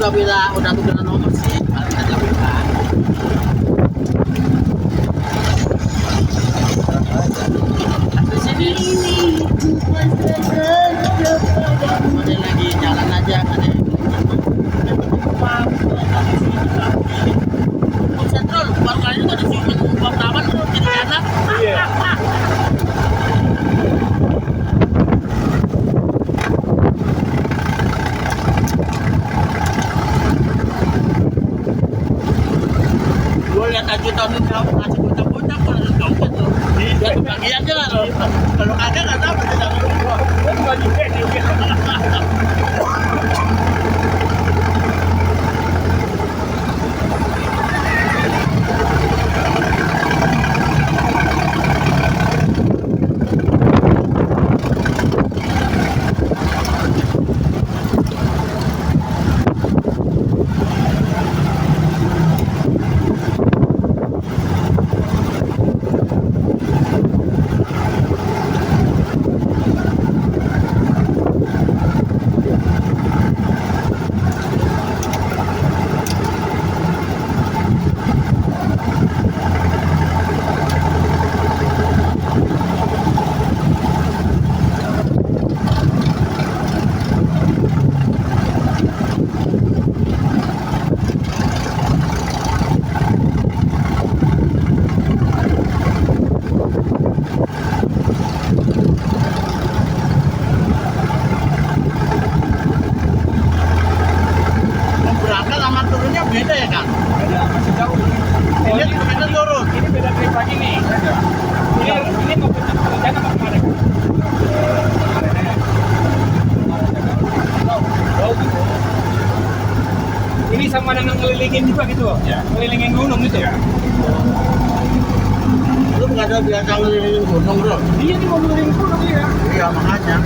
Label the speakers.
Speaker 1: udah tukeran nomor sih, paling ada buka. Di sini ada lagi jalan aja kan ya. Sentral, baru kali itu ada ciuman bab taman tuh jadi enak.
Speaker 2: Iya.
Speaker 1: Gue lihat aja tahun ini ngasih bocah-bocah kok ada dompet tuh. Dia tuh bagi aja lah loh. Kalau kagak nggak tahu kita dapat gua.
Speaker 2: Gua bagi juga.
Speaker 1: Berangkat sama turunnya beda ya kan?
Speaker 2: Ada masih jauh.
Speaker 1: Ini kita turun.
Speaker 2: Ini beda trip lagi nih. Ini mau ke rencana apa kemarin? Ini sama dengan ngelilingin juga gitu, ya. Ngelilingin gunung gitu ya.
Speaker 1: Lu nggak ada biasa ngelilingin gunung bro?
Speaker 2: Iya ini mau ngelilingin gunung ya.
Speaker 1: Iya makanya.